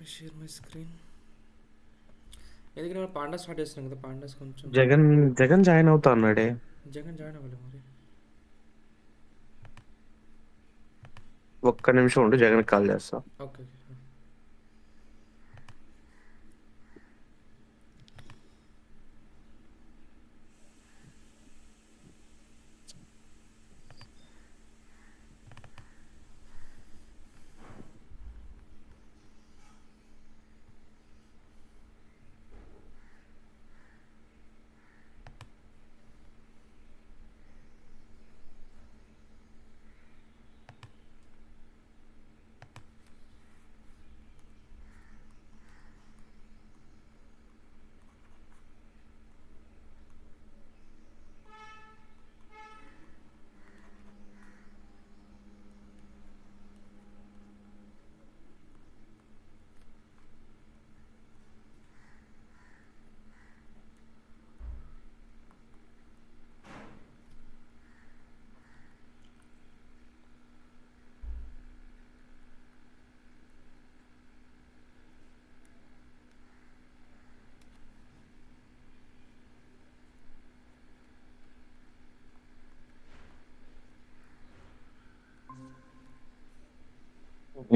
Share my screen. ఎందుకంటే pandas start చేస్తున్నాం కదా, పాండాస్ కొంచెం జగన్ జగన్ జాయిన్ అవుతా అన్నాడే. జగన్ జాయిన్ అవ్వాలి మరి. ఒక్క నిమిషం ఉండు, జగన్ కాల్ చేస్తా. Okay.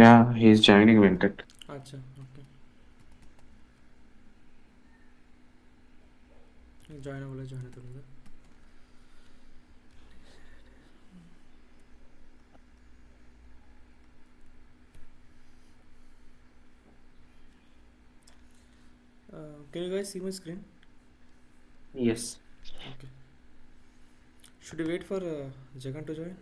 Yeah, he's joining Venkat. అచ్చా, ఓకే. జాయిన్ అవ్వలేదు, జాయిన్ అవుతుంది. Can you guys see my screen? Yes. Okay. Should we wait for Jagan to join?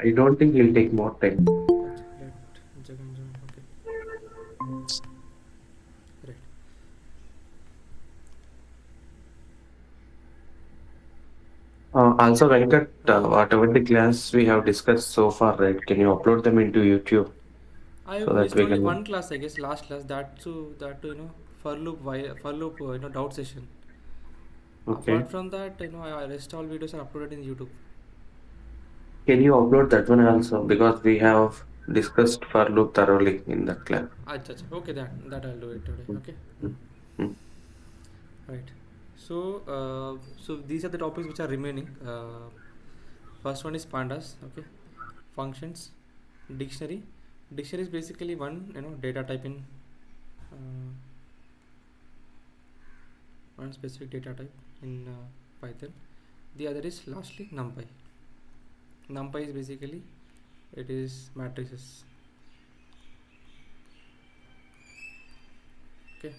I don't think will take more time. Achha, let Jagan join. Okay. Right. Also Venkat, Uh, whatever the class we have discussed so far, right, can you upload them into YouTube I so have that missed we only can. one class, I guess, last class. That too, for loop, doubt session. Okay, Apart from that, rest all videos are uploaded in YouTube. Can you upload that one also because we have discussed for loop thoroughly in that class. Achha, achha. Okay, that I'll do it today. Okay. Right. So these are the topics which are remaining. First one is pandas. Okay. Functions, dictionary. Dictionary is basically one data type in uh, one specific data type in Python. The other is lastly NumPy. NumPy is basically it is matrices. Okay.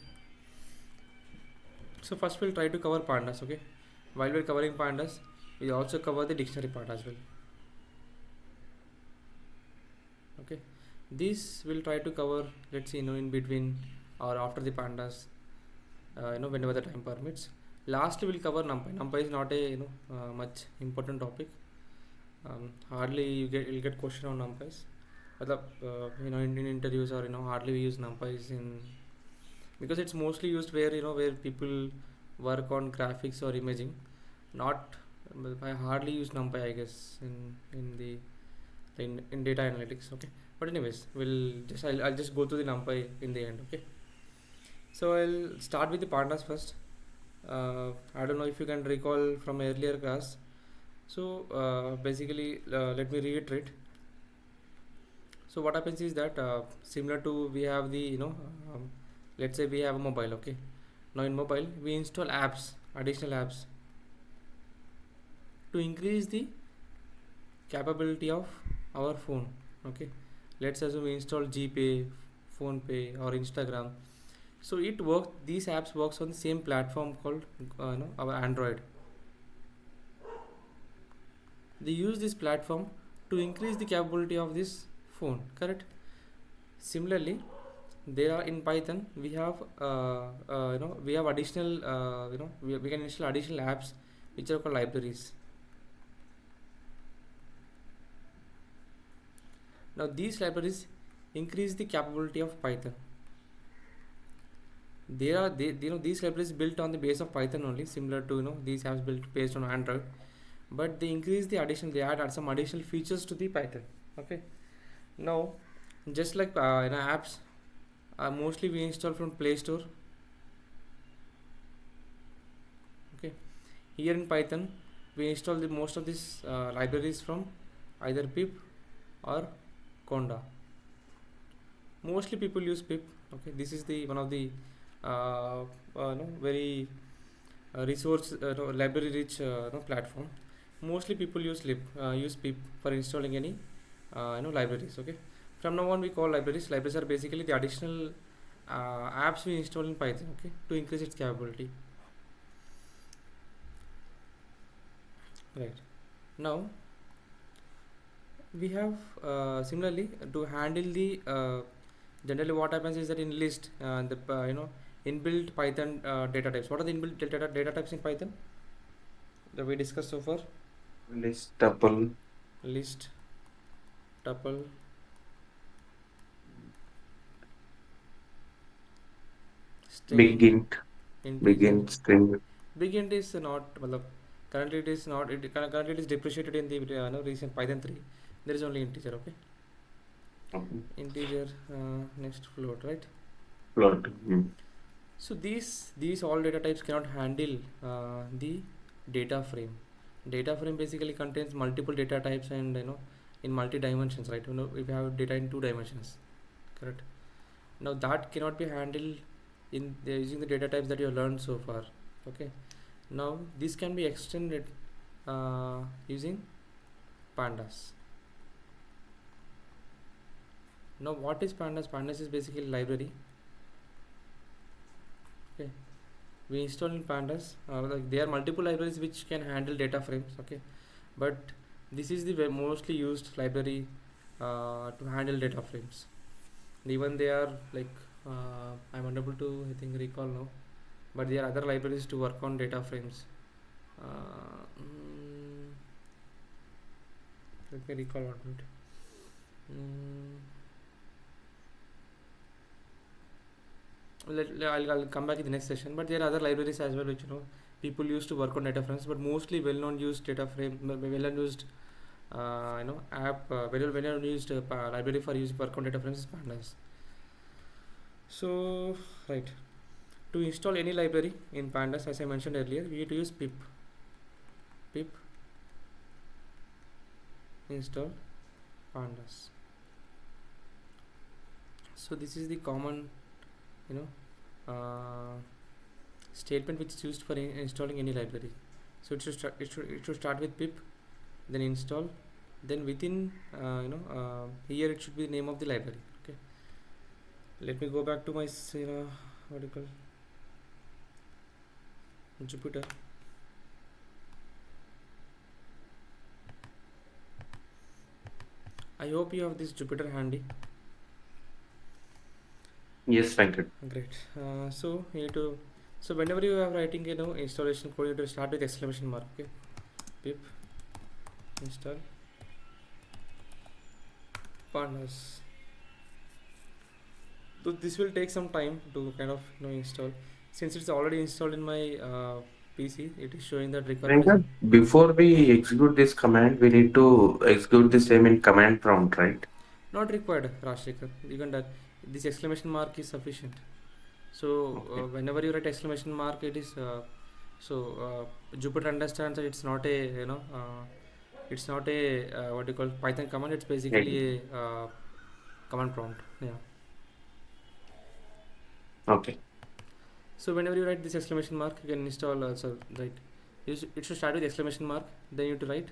So first we'll try to cover pandas. Okay. While we're covering pandas, we also cover the dictionary part as well. Okay, this will try to cover, let's see, in between or after the pandas, whenever the time permits. Lastly we'll cover numpy. Numpy is not a much important topic. Hardly you'll get question on numpys, but in interviews, or hardly we use numpys in, because it's mostly used where people work on graphics or imaging. Not I hardly use numpy, I guess, in data analytics. Okay, but anyways, I'll just go through the numpy in the end. Okay, so I'll start with the pandas first. I don't know if you can recall from earlier class. So basically, let me reiterate. So what happens is that similar to we have the let's say we have a mobile. Okay, now in mobile we install apps, additional apps, to increase the capability of our phone. Okay, let's assume we install GPay, phone pay, or Instagram. So it works, these apps works on the same platform called our Android. They use this platform to increase the capability of this phone, correct? Similarly, there are in Python we have we have additional we can install additional apps which are called libraries. Now these libraries increase the capability of Python. These libraries built on the base of Python only, similar to these apps built based on Android. but they increase the addition, they add some additional features to the Python. Okay, now just like apps, mostly we install from Play Store. Okay, here in Python we install the most of these libraries from either pip or conda. Mostly people use pip. Okay, this is the one of the no, very resource library rich no, platform. Mostly people use pip for installing any libraries. Okay, from now on we call libraries are basically the additional apps we install in Python, okay, to increase its capability. Right, now we have similarly to handle the generally what happens is that in list the inbuilt Python data types. What are the inbuilt data types in Python that we discussed so far? List, tuple, List, tuple, big string, int, big integer. int, string. Big int is not currently it is not, currently it is depreciated in the recent Python 3. There is only integer. Okay, Okay. integer, next float, right? Float. So these all data types cannot handle the data frame. Data frame basically contains multiple data types and in multi dimensions, right? If you have data in 2 dimensions, correct? Now that cannot be handled in using the data types that you have learned so far. Okay, now this can be extended using pandas. Now what is pandas? Pandas is basically library. Okay, we install in pandas like there are multiple libraries which can handle data frames. Okay, but this is the mostly used library to handle data frames. Even they are like I'm unable to I think recall now, but there are other libraries to work on data frames. Let me recall one minute. I'll come back in the next session, but there are other libraries as well which people used to work on data frames, but mostly well-known used data frame, well-known used app, well-known used library for use work on data frames is pandas. So right, to install any library in pandas, as I mentioned earlier, we need to use pip install pandas. So this is the common you know statement which is used for installing any library. So it should start with pip, then install, then within here it should be the name of the library. Okay, let me go back to my what do you call Jupyter. I hope you have this Jupyter handy. Yes, Venkat. Great. So you need to, so whenever you are writing installation code, you have to start with exclamation mark. Okay, pip install pandas. So this will take some time to kind of install. Since it's already installed in my PC, it is showing that requirement is Venkat, before we execute this command, we need to execute the same in command prompt, right? not required, Rashikar. You can this exclamation mark is sufficient. So Okay. whenever you write exclamation mark, it is Jupyter understands that it's not a it's not a what do you call Python command. It's basically a command prompt. Yeah. Okay. So whenever you write this exclamation mark, you can install also right. It should start with exclamation mark. Then you have to write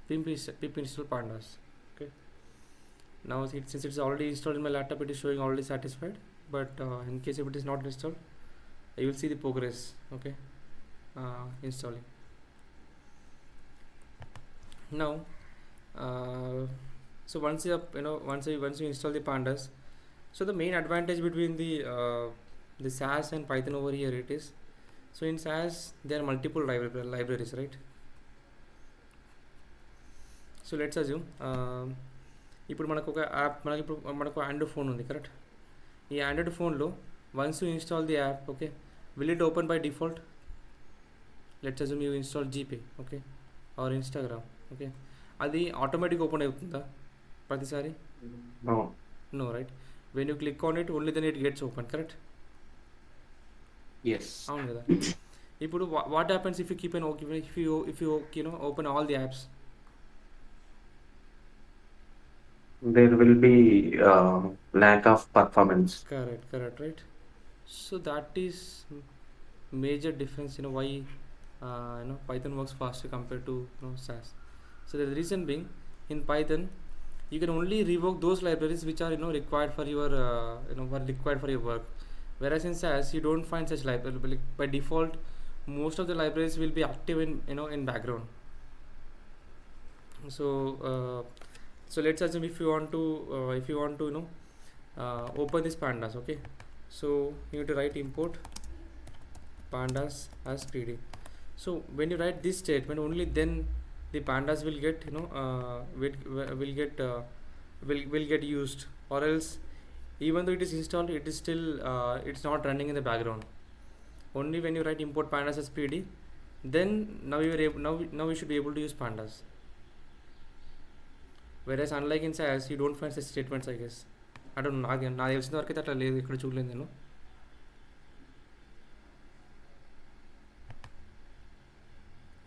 pip install pandas. Okay. Now since it's already installed in my laptop, it is showing already satisfied. But in case if it is not installed, you will see the progress. Okay, installing. Now, so once you once you install the pandas, so the main advantage between the SAS and Python over here it is, so in SAS there are multiple libraries, right? So let's assume ఇప్పుడు మనకు ఒక app మనకు android phone ఉంది, correct? ఈ android ఫోన్లో once you install the app, okay, will it open by default? Let's assume you install GPay, okay, or Instagram. Okay, అది automatic ఓపెన్ అవుతుందా ప్రతిసారి? No. No, right. When you click on it only then it gets open, correct? Yes. అవును కదా. ఇప్పుడు what happens if you keep on okay, if you open all the apps? There will be lack of performance. Correct, right. So that is major difference, why Python works faster compared to SAS. So the reason being, in Python you can only revoke those libraries which are required for your required for your work, whereas in SAS you don't find such library. Like, by default most of the libraries will be active in in background. So so let's assume if you want to open this pandas. Okay, so you need to write import pandas as pd. So when you write this statement, only then the pandas will get will get used, or else even though it is installed, it is still it's not running in the background. Only when you write import pandas as pd, then now you are able, now you should be able to use pandas. Whereas unlike in SAS you don't find such statements, I guess. I don't know, నాకు తెలిసిన వరకు అయితే అట్లా లేదు, ఇక్కడ చూడలేదు నేను.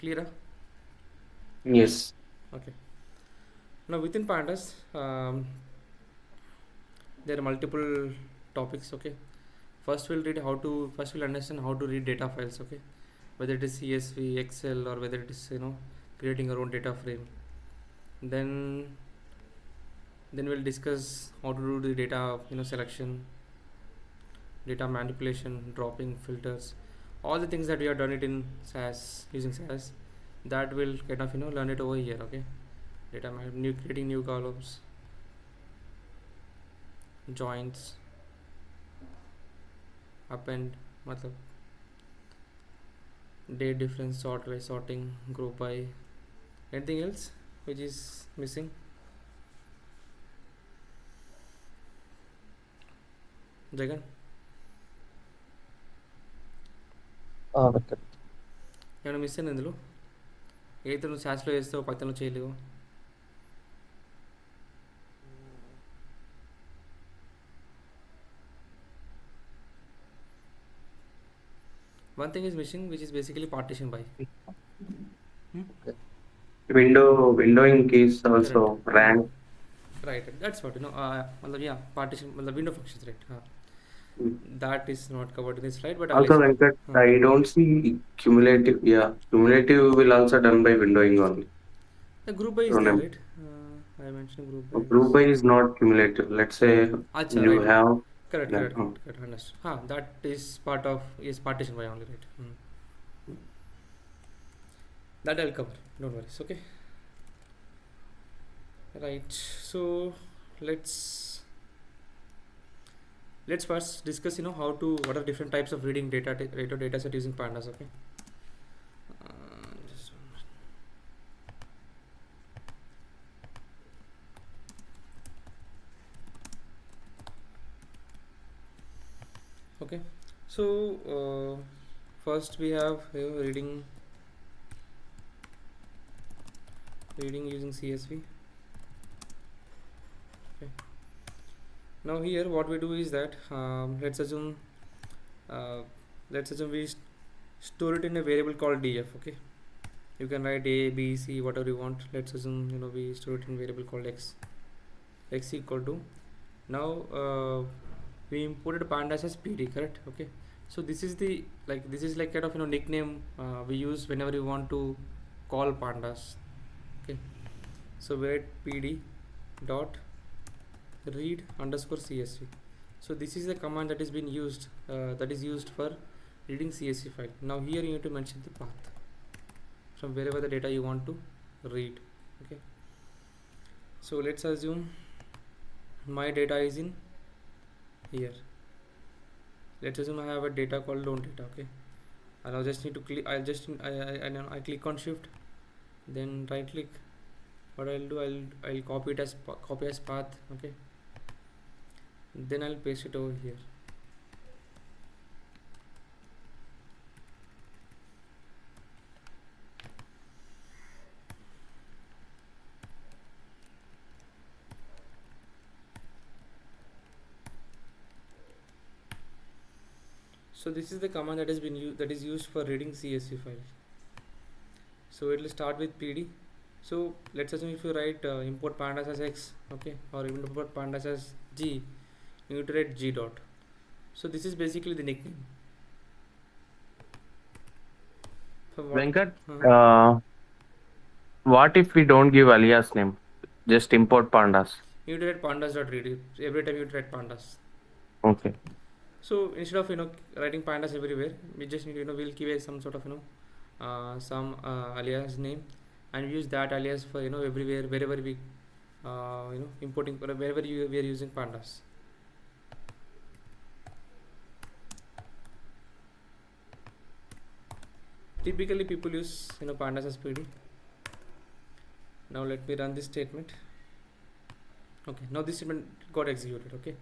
Clear? Yes. Okay. Now within pandas there are multiple topics. Okay, first we'll understand how to read data files. Okay, whether it is CSV, Excel, or whether it is creating your own data frame. Then we'll discuss how to do the data selection, data manipulation, dropping, filters, all the things that we have done it in SAS, using SAS, that will kind of learn it over here. Okay, creating new columns, joins, append, matlab date difference, sort by sorting, group by. Anything else which is missing? Jagan, Okay. ఏమైనా miss అయింది ఇందులో? ఏదైతే నువ్వు శాస్లో వేస్తావు పైథాన్లో చేయలేవు? One thing is missing, which is basically partition by. Windowing keys also Correct. rank. Right, that's what yeah, partition, window functions, right? Mm. That is not covered in this slide, but I'll Also, explain. Venkat, I don't see cumulative. Yeah, cumulative will also done by windowing only. The group by is there, right? I mentioned group by. Group by is not cumulative. Let's say Acha, you right. have. Correct, Yeah, understood. That is part of partition by only, right? That I'll cover, don't worry. It's okay. Right, so let's first discuss what are different types of reading data set using pandas. Okay, just one minute. Okay, so first we have reading using CSV. Okay, now here what we do is that let's assume we store it in a variable called df. Okay, you can write a, b, c, whatever you want. Let's assume we store it in variable called x equal to, now we imported pandas as pd, correct? Okay, so this is the this is like kind of nickname we use whenever you want to call pandas. Okay, so wait pd dot read underscore csv. So this is the command that is being used that is used for reading csv file. Now here you need to mention the path from wherever the data you want to read. Okay, so let's assume my data is in here. Let's assume I have a data called loan data. Okay, and I just need to click, I click on shift, then right click. What I'll do, I'll copy it as path. Okay, then I'll paste it over here. So this is the command that has been that is used for reading CSV file. So it will start with PD. So let's assume if you write import pandas as x, okay, or import pandas as g, you need to write g dot. So this is basically the nickname. For what? Venkat, Uh, what if we don't give alias name? Just import pandas. you need to write pandas dot read. Every time you write pandas. Okay. So instead of writing pandas everywhere, we just need we'll give a some sort of some alias name, and we use that alias for everywhere wherever we importing wherever we are using pandas. Typically people use pandas as PD. Now let me run this statement. Okay, now this statement got executed. Okay,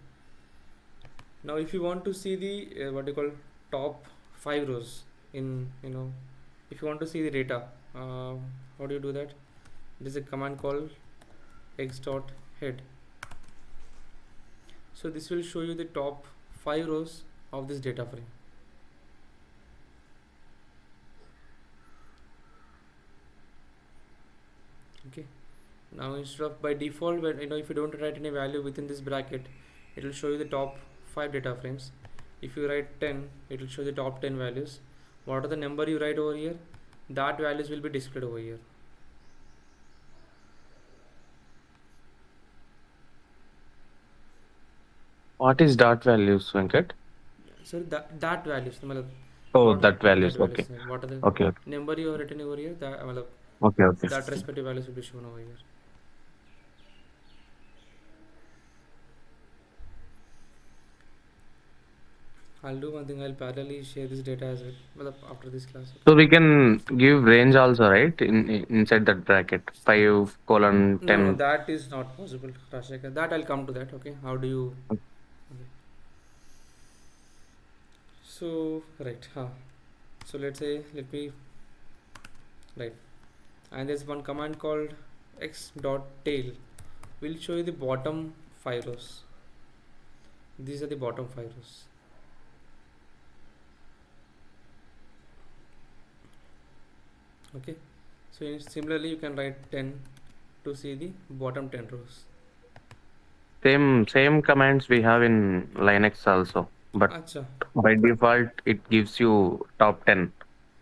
now if you want to see the what you call top 5 rows in if you want to see the data, how do you do that? There is a command called x dot head. So this will show you the top 5 rows of this data frame. Okay, now instead of by default, when if you don't write any value within this bracket, it will show you the top 5 data frames. If you write 10, it will show the top 10 values. What are the number you write over here, that values will be displayed over here. What is dot values, Venkat? So that values Oh, what that that values. values Okay. what are the Okay. Okay. number you have written over here, Okay. Okay. that respective values will be shown over here. I'll do one thing, I'll parallelly share this data as well after this class. So we can give range also, right? Inside that bracket, 5:10. No, that is not possible, Rashika. That I'll come to that. Okay, how do you? Okay. So right, so let's say let me right, and there's one command called x dot tail. Will show you the bottom 5 rows. These are the bottom 5 rows. Okay, so similarly you can write 10 to see the bottom 10 rows. Same commands we have in Linux also, but Acha, by default it gives you top 10. When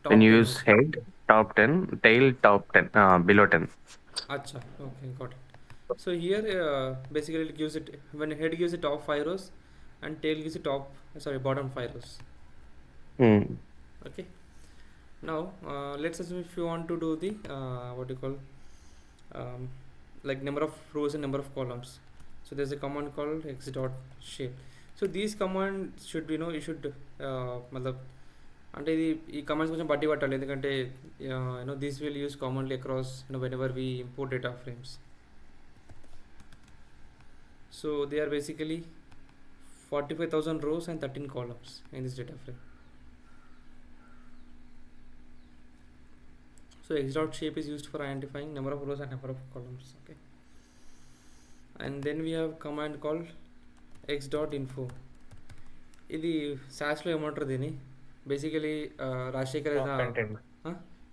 top you 10, use okay. head, top 10, tail, top 10, below 10. Acha, okay, got it. So here basically it gives it, when head gives the top 5 rows and tail gives the bottom 5 rows. Hmm. Okay, now let's assume if you want to do the what you call um, like number of rows and number of columns. So there's a command called x dot shape. So these commands should you should matlab, అంటే ఇది ఈ commands కొంచెం బట్టి పట్టాలి ఎందుకంటే these will use commonly across whenever we import data frames. So they are basically 45,000 rows and 13 columns in this data frame. So x dot shape is used for identifying number of rows and number of columns. Okay, and then we have command called x dot info. ఇది సాస్లో ఏమంటారు దీన్ని basically Rajasekhar Proc content.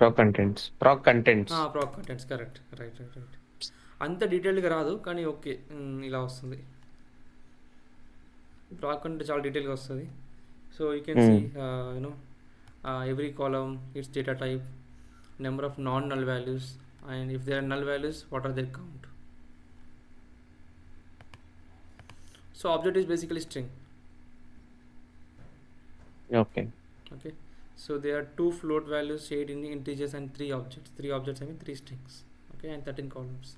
Proc contents. Proc contents. ప్రాక్ contents correct right right right. అంత డీటెయిల్గా రాదు కానీ okay ఇలా వస్తుంది. ప్రాక్ content చాలా డీటెయిల్గా వస్తుంది. So you can see every column it's data type, number of non-null values, and if there are null values, what are their count. So object is basically string. Okay. Okay, so there are 2 float values shared in integers and 3 objects. 3 objects I mean 3 strings. Okay, and 13 columns.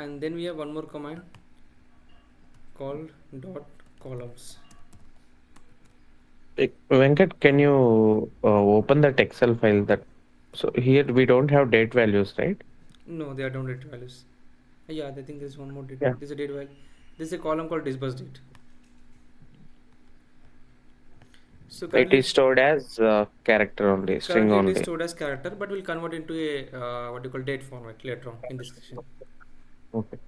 And then we have one more command called dot columns. Venkat, can you open that Excel file? So here we don't have date values, right? No, they are don't date values. Yeah, I think there's one more date. Yeah. There's a date value. There's a column called disbursed date. So It is stored as character only, string currently it only. is stored as character, but we'll convert into a what you call date format later on in this section. Okay.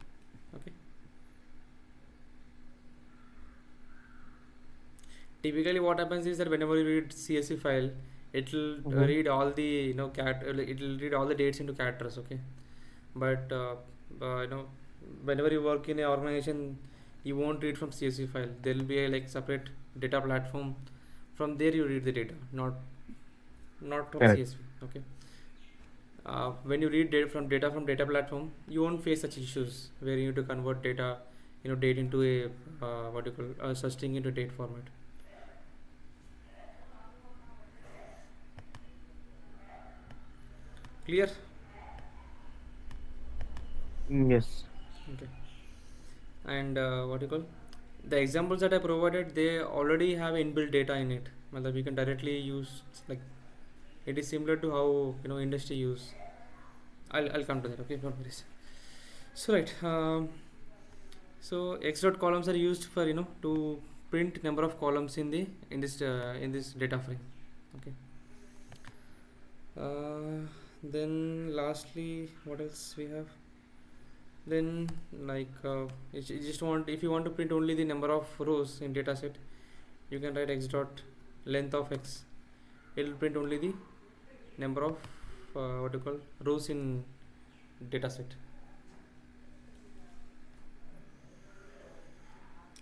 Okay. Typically what happens is that whenever you read CSV file, it'll Mm-hmm. read all the it'll read all the dates into characters. Okay, but whenever you work in a organization, you won't read from CSV file. There will be a like separate data platform. From there you read the data, not from Correct. CSV. Okay. When you read data from data platform, you won't face such issues where you need to convert data, date into a what you call such thing into date format. Clear? Yes. Okay. And what you call the examples that I provided, they already have inbuilt data in it. Matlab we can directly use, like, it is similar to how industry use. I'll come to that. Okay, don't worry. So right. So X dot columns are used for to print number of columns in this data frame. Okay. Then lastly, what else we have? Then like you just want, if you want to print only the number of rows in data set, you can write x dot length of x. It will print only the number of what you call rows in data set.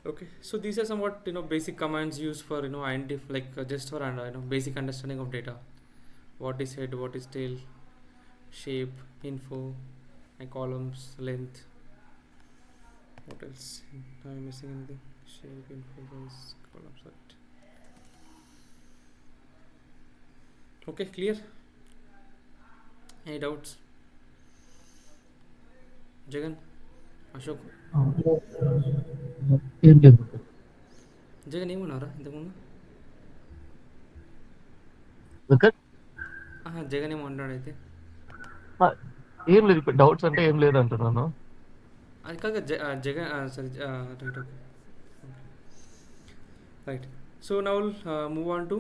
Okay, so these are somewhat basic commands used for just for basic understanding of data. What is head, what is tail, shape, info, and columns, length. What else? Am I missing anything? Shape, info, rows, columns. Right. Okay, clear. Any doubts? Jagan, Ashok, ఏం లేదు. జగన్ ఏమన్నారా ఇంతకుముందు? వెంకట్ జగన్ ఏమో అంటున్నాడు అయితే. ఆ, ఏం లేదు, ఇప్పుడు డౌట్స్ అంటే ఏం లేదు అంటున్నాను. అది కాక జగన్ సరే right. Okay, right. So now we'll move on to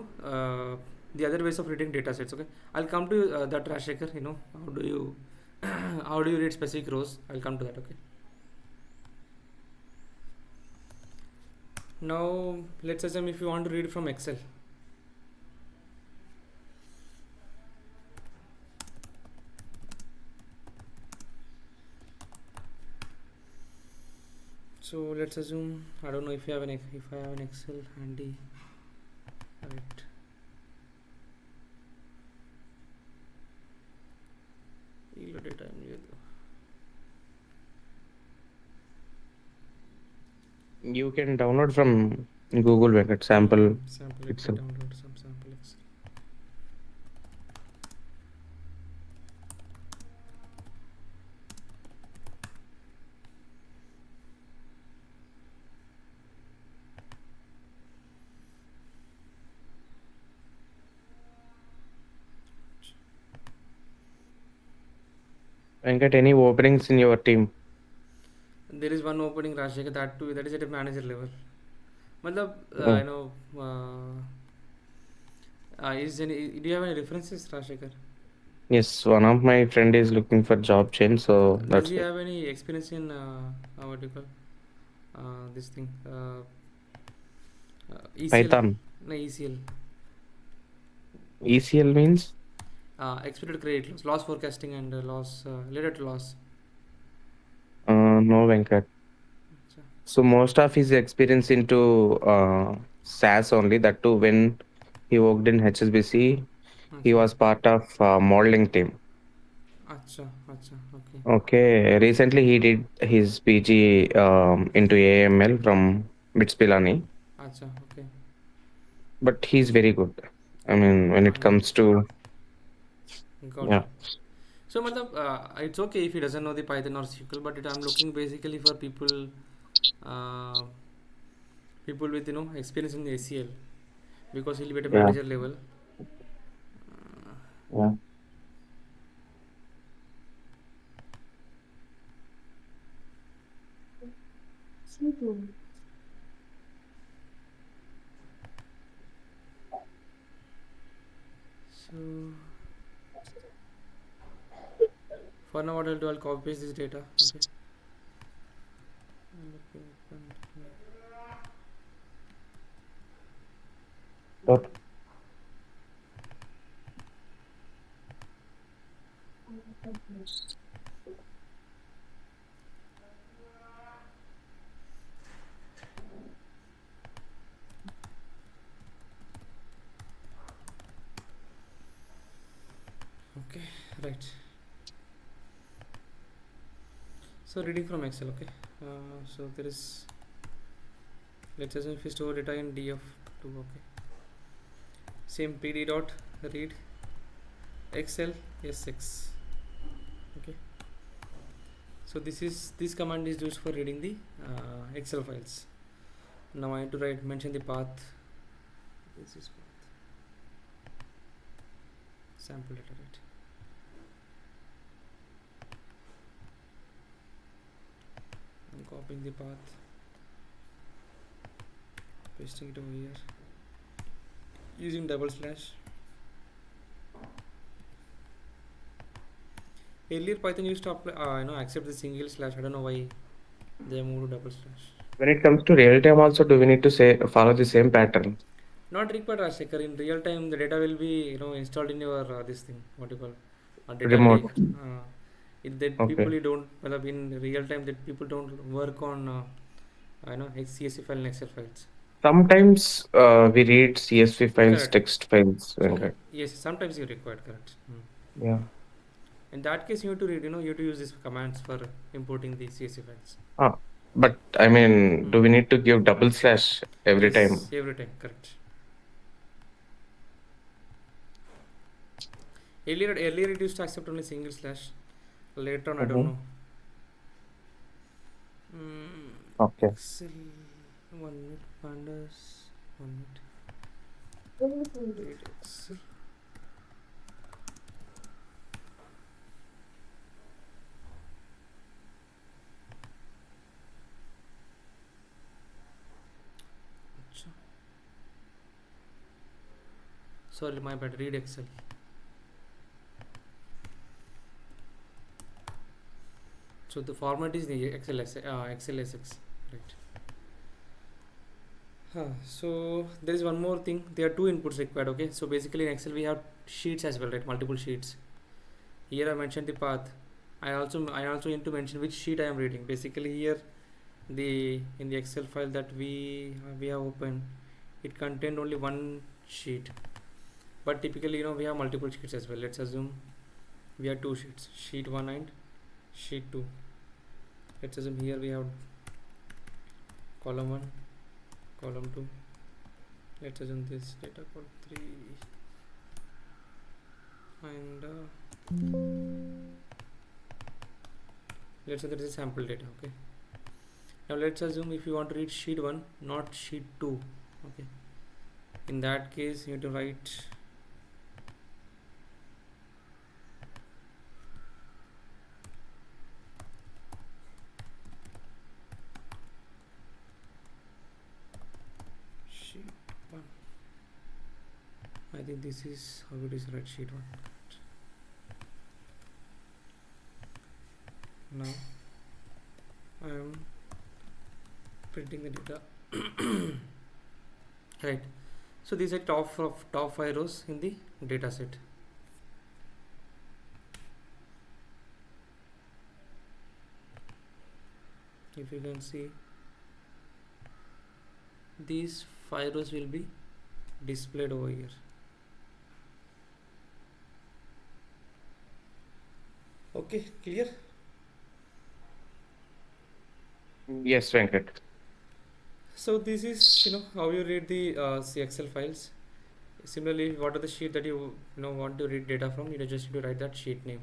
the other ways of reading data sets. Okay, I'll come to that, Rashekar. How do you how do you read specific rows? I'll come to that. Okay. Now let's assume if you want to read from Excel. So let's assume, I don't know if you have if I have an Excel handy. Right. Yield data You can download from Google Venkat sample sample. Let me Excel. download some sample Excel. Venkat, any openings in your team? There is one opening, Rashekar, that too, that is at a manager level. Matlab, Oh, do you have any references, Rashekar? yes, one of my friend is looking for job change, so Does that's he why. have any experience in what do you call this thing? ECL, Python. no ECL, ECL means? expected credit loss forecasting and loss related to loss. No, Venkat. Acha, So most of his experience into SaaS only. That too, when he worked in HSBC, he acha, was part of modeling team. acha. Okay, Okay, recently he did his PG into AML from BITS Pilani, acha. Okay, but he's very good. I mean, when it fine. comes to Got it. yeah, So, matlab, it's okay if he doesn't know the Python or SQL, but I'm looking basically for uh, people with experience in the ACL, because he'll be at a yeah, manager level. yeah. So for now, what I'll do, I'll copy paste this data. Okay. Okay. Okay, right. So reading from Excel. Okay, so there is, let's assume if we store data in df2. Okay, same pd dot read excel s6. Okay, so this command is used for reading the Excel files. Now I need to write, mention the path. This is path, sample data, right? I'm copying the path, pasting it over here using double slash. Earlier Python used to apply, accept the single slash. I don't know why they moved to double slash. When it comes to real time, also, do we need to say follow the same pattern? Not required, Rajshekhar. In real time, the data will be installed in your this thing. What do you call data lake. Remote. If that Okay. people don't, well, in real time, that people don't work on CSV file and Excel files. Sometimes we read CSV files, Correct. text files, So Venkat. yes, sometimes you required. Correct. Yeah. In that case, you have to read. You have to use these commands for importing the CSV files. Ah, but I mean, do Hmm. we need to give double slash every Yes, time? every time. Correct. Earlier it used to accept only single slash. Later on, I don't Mm-hmm. know. Mm, Okay. Excel. 1 minute. Pandas. 1 minute. Read Excel. Achha. Sorry, my bad. Read Excel. So the format is the Excel SX, right? So there is one more thing. There are two inputs required. Okay. So basically in Excel we have sheets as well, right? Multiple sheets. Here I mentioned the path. I also need to mention which sheet I am reading. Basically here in the Excel file that we have opened, it contained only one sheet. But typically we have multiple sheets as well. Let's assume we have two sheets, sheet 1 and sheet 2. Let's assume here we have column 1, column 2. Let's assume this data called 3 and let's say that is sample data. Okay, now let's assume if you want to read sheet 1, not sheet 2. Okay, in that case you have to write sheet 1. I think this is how it is, right? Sheet 1. Now I am printing the data. Right, so these are top 5 rows in the data set. If you can see, these 5 rows will be displayed over here. Okay, clear? Yes, Venkat. So this is how you read the Excel files. Similarly, what are the sheet that you want to read data from, you just need to write that sheet name.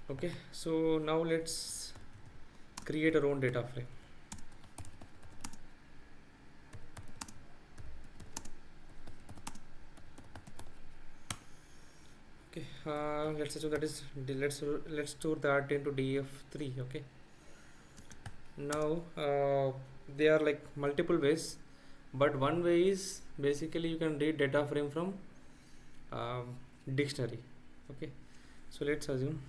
Okay, so now let's create our own data frame. Okay, let's assume that is let's store that into df3. Okay, now there are like multiple ways, but one way is basically you can read data frame from dictionary. Okay, so let's assume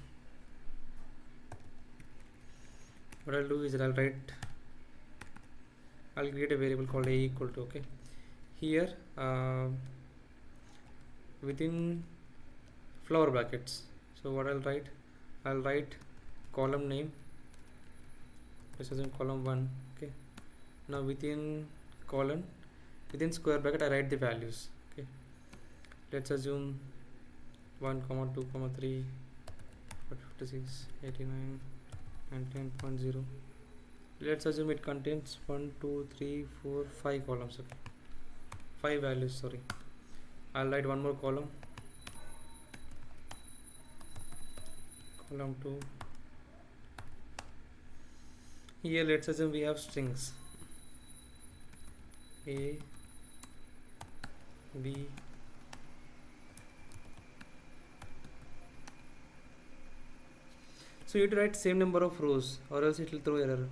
what I'll do is I'll create a variable called a equal to. Okay, here within flower brackets. So what I'll write column name. This is in column 1. Okay, now within column, within square bracket I write the values. Okay, let's assume 1 comma 2 comma 3 56 89 19.0. Let's assume it contains 1 2 3 4 5 columns. Okay, 5 values, sorry. I'll write one more column, column 2. Here let's assume we have strings A, B, so you have to write same number of rows or else it will throw error.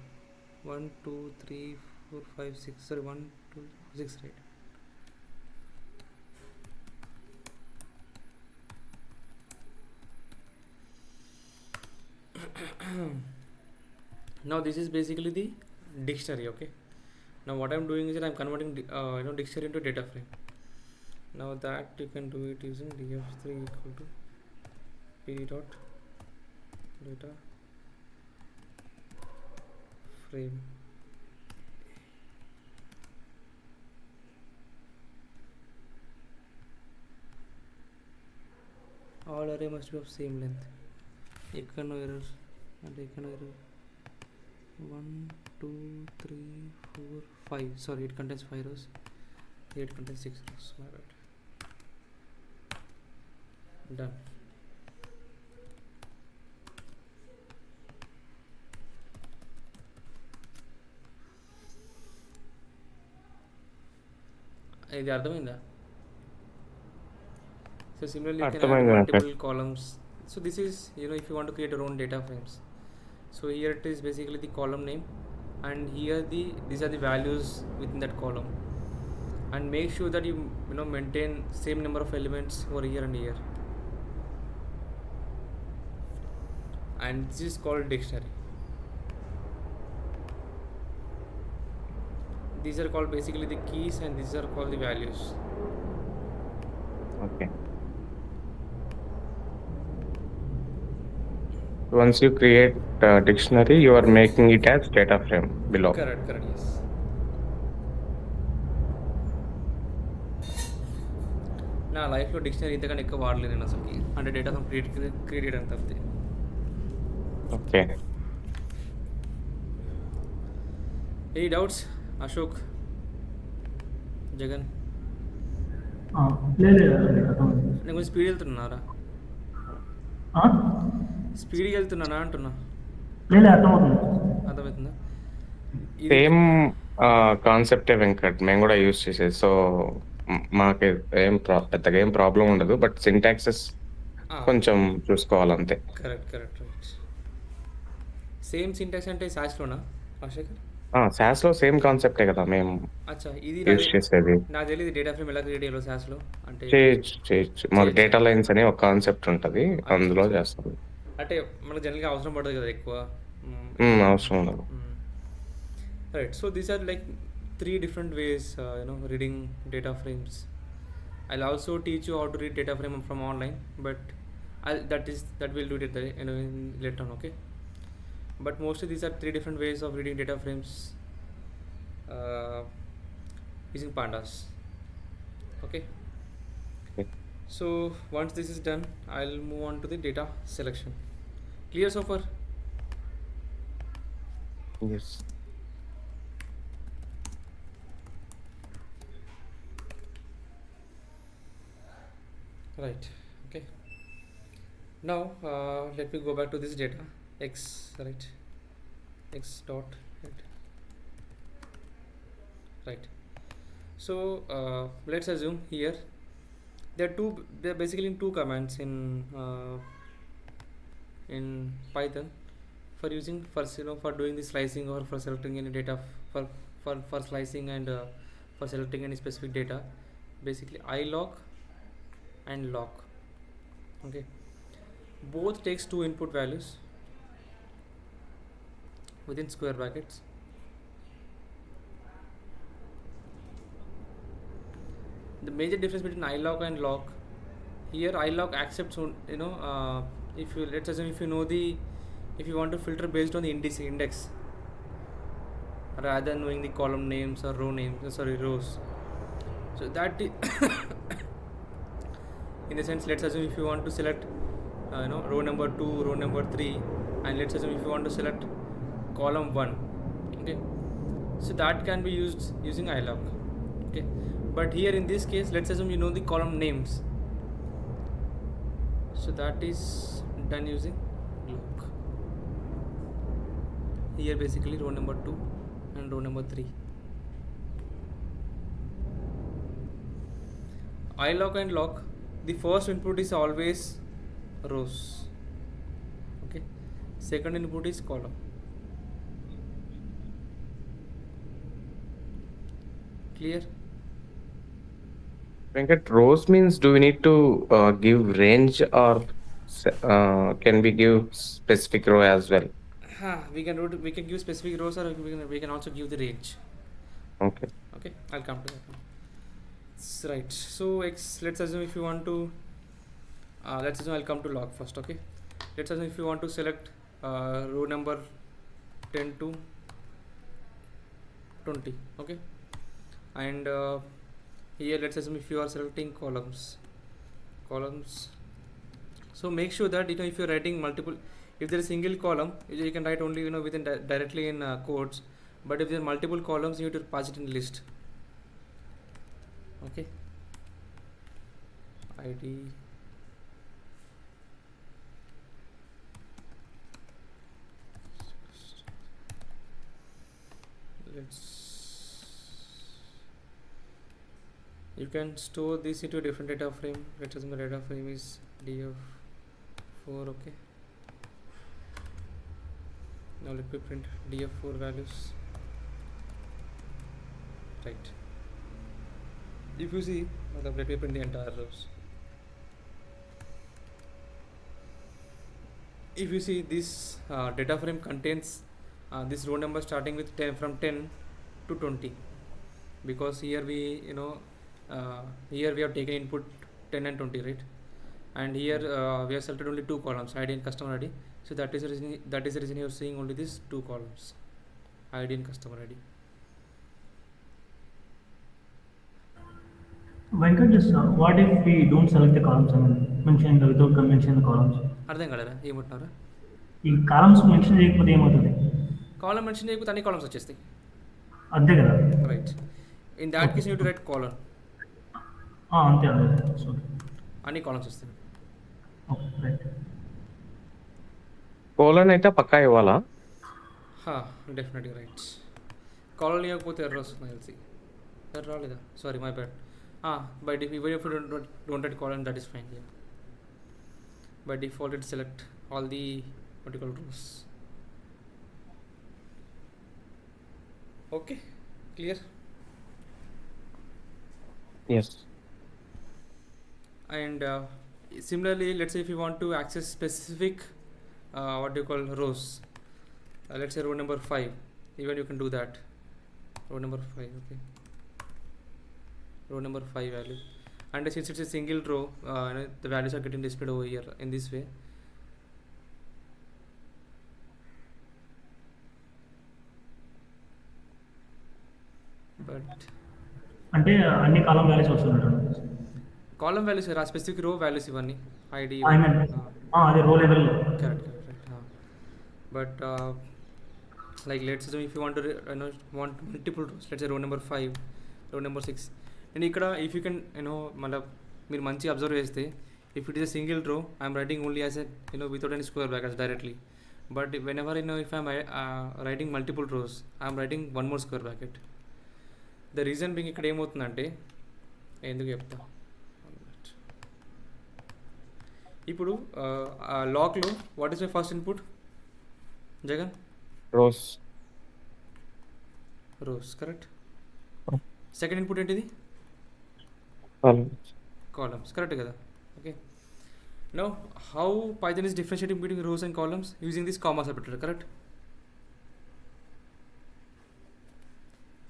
1 2 3 4 5 6, sorry, 1 2 6, right? Now this is basically the dictionary. Okay, now what I'm doing is that I'm converting dictionary into data frame. Now that you can do it using df3 equal to p dot data frame. All array must be of same length. Echo no error and echo no error. 1 2 3 4 5, sorry, it contains 5 rows. Here it contains 6 rows, my bad. Done. ఇది అర్థమైందా? So similarly you can add అర్థమైంది నాకు. multiple columns. So this is, if you want to create your own data frames. So here it is basically the column name, and here these are the values within that column, and make sure that you maintain same number of elements over here and here, and this is called dictionary. These are called basically the keys, and these are called the values. Okay. Once you create a dictionary, you are making it as data frame below. Correct, yes. నా లైఫ్లో dictionary ఇంతకన్నా ఎక్కువ వాడలేదు నేను అసలుకి, అంటే data from create అని తప్పితే. Okay, any doubts Ashok, Jagan? నేను కొంచెం స్పీడ్ వెళ్తున్నారా? స్పీడ్గా వెళ్తున్నానా అంటున్నా, అర్థమవుతుందా? సేమ్ కాన్సెప్టే వెంకట్, మేము కూడా యూజ్ చేసేది. సో మాకు పెద్దగా ఏం ప్రాబ్లం ఉండదు, బట్ సింటాక్సెస్ కొంచెం చూసుకోవాలంతే. Correct right. సేమ్ సింటాక్స్ అంటే సాస్లోనా అశోక్? సాస్లో సేమ్ కాన్సెప్టే కదా మేము అచ్చా, ఇది యూజ్ చేసేది. నాకు తెలియదు డేటా ఫ్రేమ్ ఎలా క్రియేట్ చేయాలో సాస్లో. అంటే చేయొచ్చు. మాకు డేటా లైన్స్ అనే ఒక కాన్సెప్ట్ ఉంటుంది, అందులో చేస్తాం. అంటే మనకు జనరల్గా అవసరం పడదు కదా ఎక్కువ. అవసరం ఉండదు. Right, so these are like 3 different ways reading data frames. I'll also teach you how to read data frame from online, but that we'll do it later on. Okay, but mostly these are 3 different ways of reading data frames using pandas. Okay, so once this is done, I'll move on to the data selection. Clear so far? Yes. Right, okay. Now let me go back to this data x, right? X dot head. Right, so let's assume here there are basically 2 commands in Python for doing the slicing or for selecting any data, for slicing and for selecting any specific data. Basically ilog and log. Okay, both takes 2 input values within square brackets. The major difference between iLock and lock, here iLock accepts if you, let's assume, if you want to filter based on the index rather than knowing the column names or row names, rows. So that in a sense, let's assume if you want to select row number 2, row number 3, and let's assume if you want to select column 1, okay, so that can be used using iLock, okay. But here in this case, let's assume you know the column names, so that is done using lock. Here basically row number 2 and row number 3. iLock and lock, the first input is always rows, okay, second input is column. Clear? Venkat, rows means do we need to give range or can we give specific row as well? We can give specific rows, or we can also give the range. Okay. Okay, I'll come to that one. Right. So let's assume if you want to let's assume I'll come to log first, okay. Let's assume if you want to select row number 10 to 20, okay, and here let's assume if you are selecting columns, so make sure that if you're writing multiple, if there is single column, you can write only within directly in quotes, but if there are multiple columns, you need to pass it in list, okay. ID, you can store this into a different data frame. Let's assume the data frame is df4, okay. Now let me print df4 values, right. If you see, let me print the entire rows. If you see, this data frame contains this row number starting with 10 from 10 to 20, because here we here we have taken input 10 and 20, right, and here we have selected only 2 columns, ID and customer ID. So that is the reason you are seeing only these 2 columns, ID and customer ID. Venkat, just what if we don't select the columns? I mean, without mentioning the columns. అర్థం కాలేరా ఏమంటున్నారా? ఈ columns mention చేయకపోతే ఏమవుతుంది? Column mention చేయకపోతే అన్ని columns వచ్చేస్తాయి. అంతే కదా? Right. In that case you to right column. అంతే అదే. అన్ని కాలమ్స్ వస్తాయి. Okay, right. కోలన్ అయితే పక్కా ఇవ్వాలా? డెఫినెట్గా రైట్. కాలన్ ఇవ్వకపోతే ఎర్రర్ వస్తుంది తెలిసి. ఎర్రర్ రాలేదా? Sorry, my bad. By default, even if you don't write column, that is fine. Yeah. By default, it select all the particular rows. Okay, clear? Yes. And similarly, let's say if you want to access specific rows, let's say row number 5, even you can do that. Row number 5, okay. Row number 5 value, and since it's a single row, the values are getting displayed over here in this way. But అంటే అన్ని column values వస్తుంటారు. Column values రా, specific రో values ఇవన్నీ ID అదే రో level. Correct. But like let's assume if you want to want multiple rows, let's say row number 5, row number 6, and ikkada if you can mala meer manchi observe cheste, if it is a single row, I am writing only as a without any square brackets directly. But whenever if I am writing multiple rows, I am writing one more square bracket. The reason being ikkada em avutundante enduku chepta. ఇప్పుడు లాక్లో what is my first input Jagan? Rows. Correct. Second input ఏంటిది? Columns. Correct కదా? Okay. Now how Python is differentiating between rows and columns using this comma separator. Correct.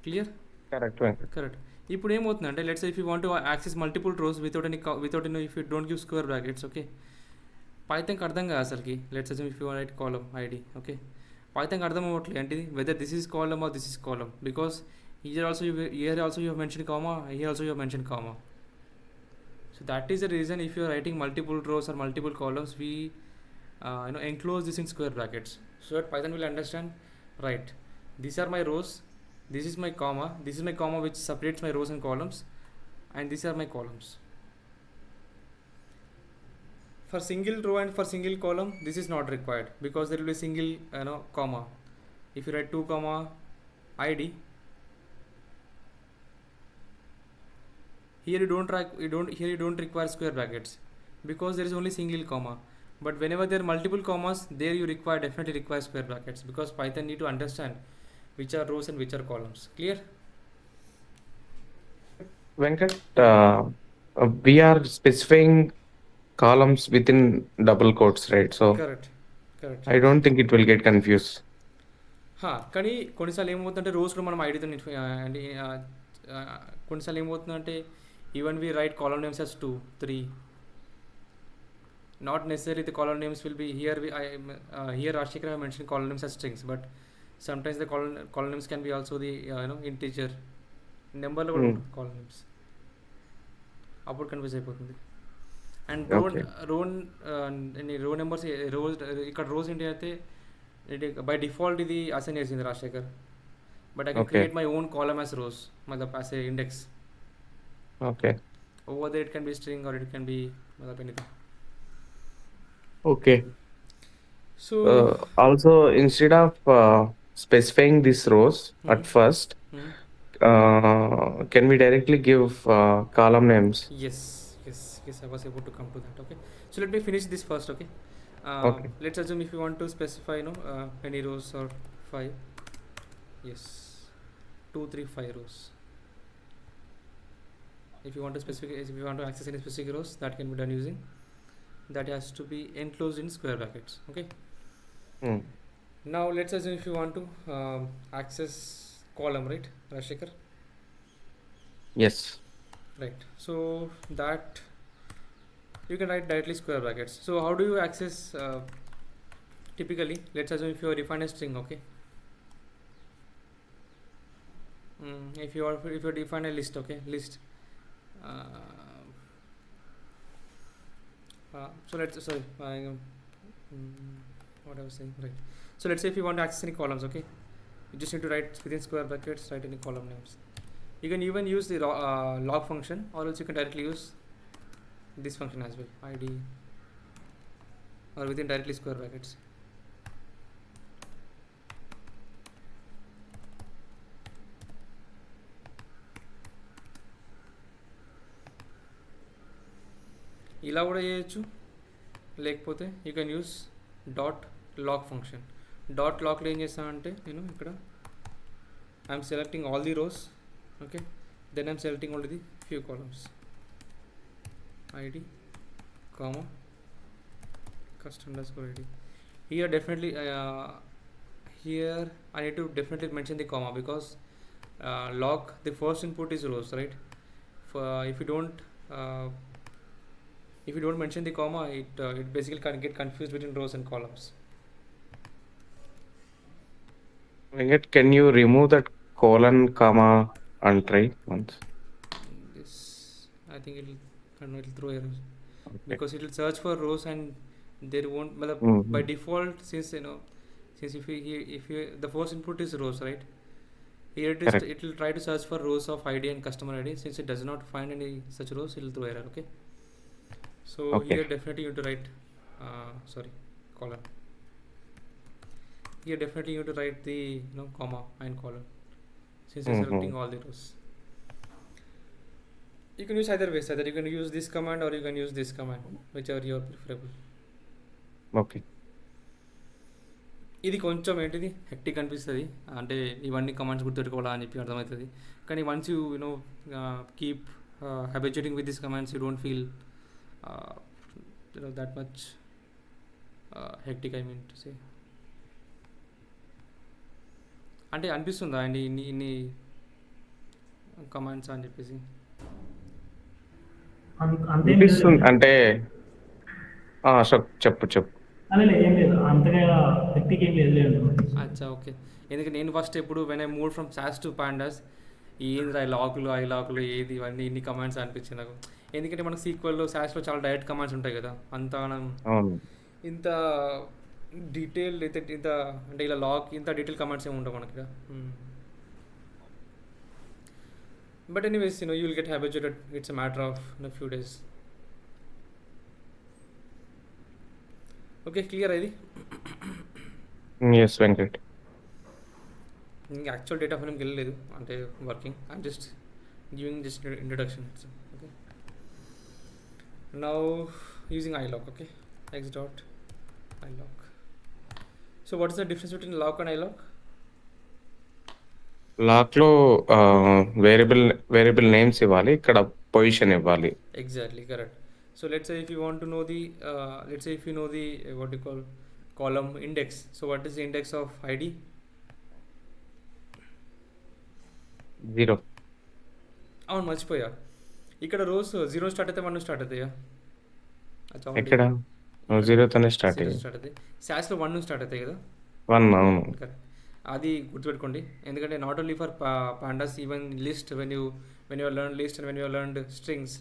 Clear? Correct. ఇప్పుడు ఏమవుతుందంటే let's if you want to access multiple rows without if you don't give square brackets, okay, పైథాన్కి అర్థం కాదు అసలుకి. Let's assume if you write column ID, okay, పైథాన్కి అర్థం అవ్వట్లేదు ఏంటిది weather this is column or this is column, because here also you have mentioned comma, here also you have mentioned comma. So that is the reason if you are writing multiple rows or multiple columns, we enclose this in square brackets so that Python will understand, right, these are my rows, this is my comma which separates my rows and columns, and these are my columns. For single row and for single column this is not required because there will be single comma. If you write 2 comma id, here you don't require square brackets because there is only single comma. But whenever there are multiple commas, there you definitely require square brackets because Python need to understand which are rows and which are columns. Clear? Venkat, we are specifying columns within double quotes, right? So Correct. I don't think it will get confused. కానీ కొన్నిసార్లు ఏమవుతుందంటే rose కూడా మనం ఐడితో కొన్నిసార్లు ఏమవుతుందంటే even we write column names as 2, 3, not necessarily the column names will be here. Here Rashikar have mentioned column names as strings, but sometimes the column names can be also the integer number లో కూడా ఉంటుంది column names. అప్పుడు confuse అయిపోతుంది. And row numbers ఇక్కడ rows ఏంటి అయితే by default ఇది assign చేసింది Rajasekhar, but I can create my own column as rows मतलब as a index. Okay. Over there it can be string or it can be anything. Okay. So also instead of specifying these rows at first, can we directly give column names? Yes, I was able to come to that. Okay, so let me finish this first. Okay, Okay. let's assume if you want to specify any rows or 5, yes, 2, 3, 5 rows. If you want to access any specific rows, that can be done using, that has to be enclosed in square brackets. Okay. Now let's assume if you want to access column, right, Rashikar? Yes. Right. So that you can write directly square brackets. So how do you access typically? Let's assume if you are defined a string, okay. If you define a list, okay, list. So let's what I was saying, right. So let's say if you want to access any columns, okay, you just need to write within square brackets, write any column names. You can even use the log function, or else you can directly use this function as well, id, or within directly square brackets. ఇలా కూడా చేయొచ్చు, లేకపోతే you can use dot loc function. Dot లాగ్లో ఏం చేస్తానంటే నేను ఇక్కడ I'm selecting all the rows, okay, then I'm selecting only the few columns, id, comma, cust underscore id. Here definitely here I need to definitely mention the comma because log, the first input is rows, right? If you don't mention the comma, it basically can get confused between rows and columns. Venkat, can you remove that colon comma and try once? This I think it will throw errors, because it will search for rows and there won't by default, since if you the first input is rows, right? Here it will try to search for rows of id and customer id. Since it does not find any such rows, it will throw error. Okay, so here definitely you have to write colon. Here definitely you have to write the comma and colon, since you're selecting all the rows. You can use either ways. Either you can use this command or you can use this command, whichever you are preferable. Okay. ఇది కొంచెం ఏంటిది hectic అనిపిస్తుంది, అంటే ఇవన్నీ commands గుర్తుపెట్టుకోవాలా అని చెప్పి అర్థమవుతుంది. కానీ once you keep habituating with this commands, you don't feel that much hectic, I mean to say. అంటే అనిపిస్తుందా అండి ఇన్ని కమాండ్స్ అని చెప్పేసి. అంతేం అనిపిస్తుంది లేదండి. అంటే అశోక్ చెప్పు. అదే ఏం లేదు, అంతగా హెక్టిక్ ఏం లేదు. అచ్చా, ఓకే. ఎందుకంటే నేను ఫస్ట్ ఎప్పుడు when I move from sauce to pandas, ఏంది ఐ లాకులు ఏది ఇవన్నీ ఇన్ని కమాండ్స్ అనిపించింది నాకు. ఎందుకంటే మనకు సీక్వెల్లో సాస్లో చాలా డైరెక్ట్ కమాండ్స్ ఉంటాయి కదా, అంత మనం అవును. ఇంత డీటెయిల్ అయితే ఇంత అంటే ఇలా లాక్ ఇంత డీటెయిల్ కమాండ్స్ ఏమి ఉండవు మనకి. But anyways you will get habituated, it's a matter of few days. Okay, clear ఇది. ఎస్ వెంకట్. ఇంకా యాక్చువల్ డేటా ఫ్రేమ్కి వెళ్ళలేదు, అంటే working, I'm just giving just introduction. Okay, now using ilock. Okay, x dot ilock. So what is the difference between lock and ilock? లాక్లో variable names ఇవ్వాలి, ఇక్కడ position ఇవ్వాలి. Exactly, correct. So let's say if you want to know the let's say if you know the what you call column index, so what is the index of id? 0. అవును, మర్చిపోయా. ఇక్కడ rose 0 start అయితే 1 start అవుతాయా? అచ్చా, ఎక్కడ 0తోనే start 0 అయ్యింది. Start అవుతాయి. సాస్లో 1 start అవుతాయి కదా. 1. అవును. కరెక్ట్, అది గుర్తుపెట్టుకోండి. ఎందుకంటే not only for pandas, even list, when you learn list and when you learn strings,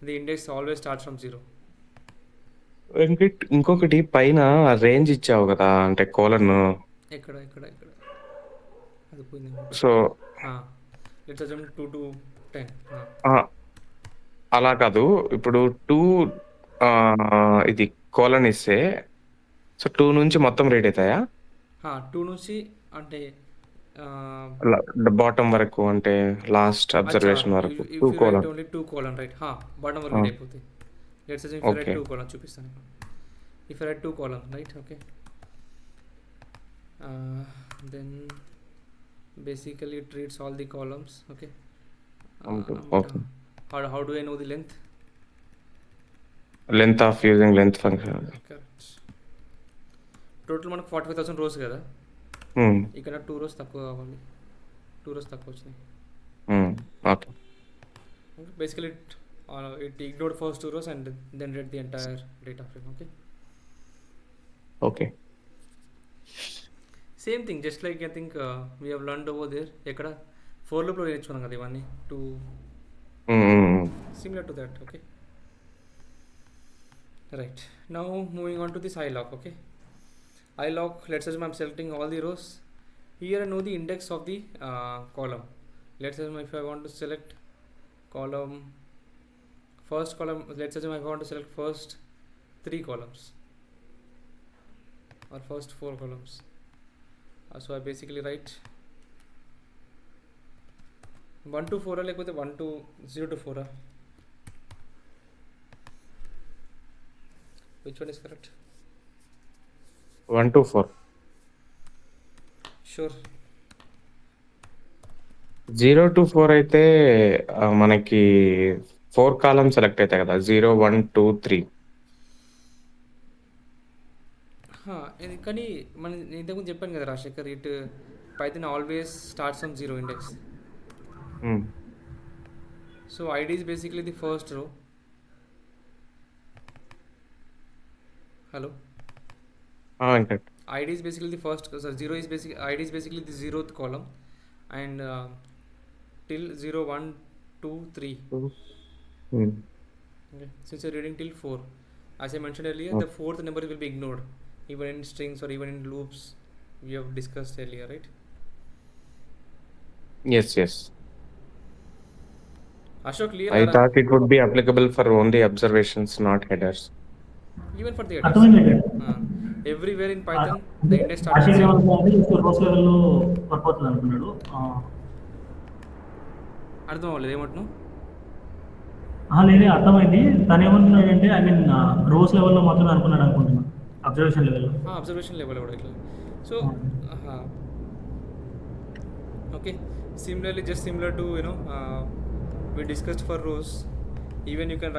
the index always starts from 0. Venkat, ఇంకొకటి పైన రేంజ్ ఇచ్చావు కదా, అంటే కోలన్. ఎక్కడ అది పోయింది. So let's assume 2 to 10. అలా కాదు, ఇప్పుడు 2 ఇది కోలన్ ఇస్తే, సో 2 నుంచి మొత్తం రీడ్ అవుతాయా? 2 నుంచి అంటే బాటమ్ వరకు, అంటే లాస్ట్ అబ్జర్వేషన్ వరకు if 2 you write colon. Only 2 colon right, bottom వరకు రీడ్ అయిపోతాయి. Let's assume if you write okay. 2 colon చూపిస్తాను. If you write 2 colon right, okay, then basically it reads all the columns. Okay, okay. how do I know the length? Length of using length function. Correct. Total మనకు 45,000 rose కదా, ఇక్కడ 2 rose తక్కువ కావాలి, 2 rose తక్కువ వచ్చినాయి. Okay. Basically it ignored first 2 rows and then read the entire data frame. Okay, okay. Same thing, just like I think we have learned over there. ఎక్కడ 4 లోపల నేర్చుకున్నాం కదా ఇవన్నీ, 2 similar to that. Okay, right, now moving on to this ilock. Okay, ilock, let's assume I'm selecting all the rows. Here I know the index of the column. Let's assume if I want to select first column, let's assume I want to select first 3 columns or first 4 columns. So I basically write 1 to 4 లేకపోతే 1 to 0 to 4. Which one is correct? 1 to 4. Sure. 0 to 4 అయితే మనకి 4 column select అవుతాయి కదా, 0, 1, 2, 3. కానీ మనం ఇంతకుముందు చెప్పాను కదా Rajasekhar, it Python always starts from 0 index. So id is basically the first row. Hello, id is basically the first, so 0 is basically id is basically the 0th column, and till 0, 1, 2, 3. Okay, since you're reading till 4, as I mentioned earlier, the 4th number will be ignored even in strings or even in loops we have discussed earlier, right? Yes. Ashok, clear? I thought it would be applicable for only observations, not headers. Even for the అర్థమైంది headers. కదా. Everywhere in Python the index starts at ఆశయం 0. ఏమనుకున్నాడు, rose లెవెల్లో work అవుతుంది అనుకున్నాడు. అర్థం అవ్వలేదు ఏమంటున్నావు? నేనే అర్థమైంది. తను ఏమంటున్నాడంటే ఐ మీన్ రోస్ లెవెల్లో మాత్రమే అనుకున్నాడు అనుకుంటున్నాను, అబ్జర్వేషన్ లెవెల్లో. అబ్జర్వేషన్ లెవెల్ కూడా ఇట్లా. So okay, similarly, just similar to we discussed for rows, even you can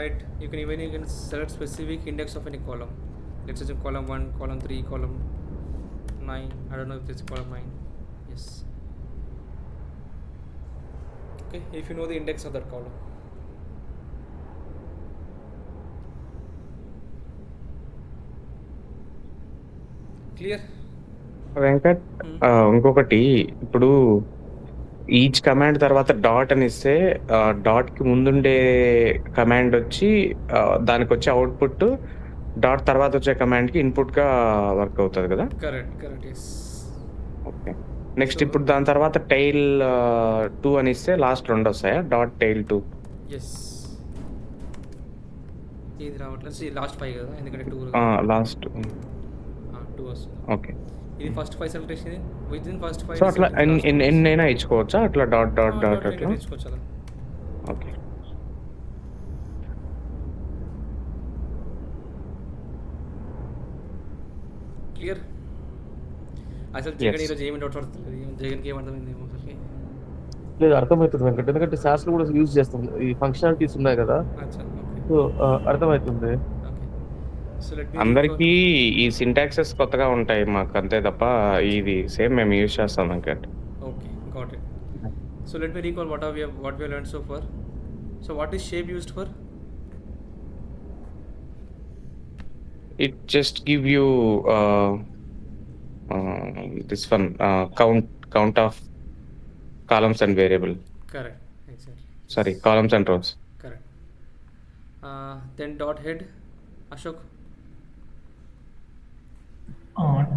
select specific index of any column. Let's say column 1, column 3, column 9. I don't know if it's column 9. Yes, Okay, if you know the index of that column. Clear? Venkat, ఇంకొకటి ఇప్పుడు each command తర్వాత dot అని ఇస్తే dot కి ముందుండే command వచ్చి దానికి వచ్చే అవుట్పుట్ డాట్ తర్వాత వచ్చే కమాండ్ కి ఇన్పుట్ గా వర్క్ అవుతుంది కదా. Correct yes. Okay, next So ఇప్పుడు దాని తర్వాత టైల్ 2 అని ఇస్తే లాస్ట్ 2 వస్తాయా, డాట్ టైల్ 2? ఎస్, ఇది రావట్లేదు, లాస్ట్ 5 కదా, ఎందుకంటే 2 లాస్ట్ 2 వస్తుంది. ఓకే. ఇది first 5 selection, with in first 5 so అట్లా ఎన్నైనా ఇచ్చుకోవచ్చా అట్లా డాట్ డాట్ డాట్ అట్లా? తెచ్చుకోవచ్చు అలా. ఓకే. క్లియర్? అసలు జగన్ ఈరోజు ఏమి డౌట్ పడుతుంది, జగన్కి ఏమర్థమైంది ఏమో అసలుకి. లేదు, అర్థమవుతుంది వెంకట్, ఎందుకంటే సాస్ కూడా యూజ్ చేస్తాం, ఈ ఫంక్షనాలిటీస్ ఉన్నాయి కదా, అచ్చా ఓకే సో అర్థమవుతుంది. ఓకే. సో లెట్ మీ అందరికీ ఈ సింటాక్సెస్ కొత్తగా ఉంటాయి మాకు, అంతే తప్ప ఇది సేమ్ మేము యూజ్ చేస్తాం Venkat. Okay, got it. So let me recall what we have learned so far. So what is shape used for? It just give you this one count of columns and variable. Correct, exactly. Sorry, columns and rows. Correct. Then dot head, Ashok.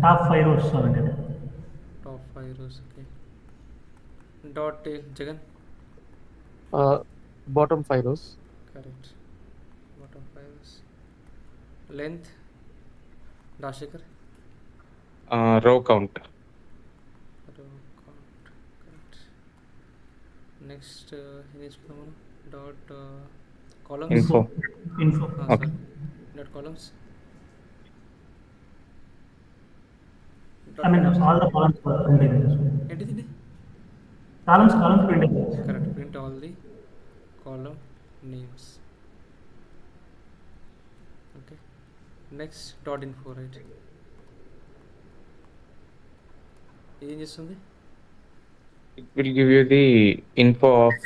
Top 5 rows అంటే Top 5 rows, okay. Dot tail, Jagan. Bottom 5 rows. Correct. Bottom 5 rows. Length, Rashikar. Row count. Row count, correct. Next, dot columns. Info. Sorry. Okay. Dot columns. I mean all the columns are printed. ఏంటిది? Columns printed. Correct. Print all the column names. Okay. Next dot info, right? ఏం చేస్తుంది? It will give you the info of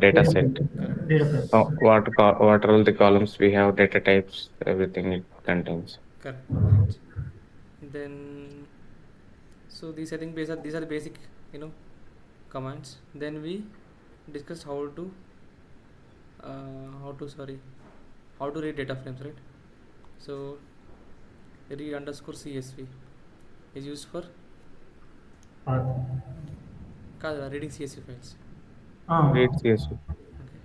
data set. Data set. What are all the columns we have, data types, everything it contains. Correct. Right. Then so these I think these are the basic commands. Then we discussed how to read data frames, right? So read underscore CSV is used for reading CSV files. Read CSV. Okay.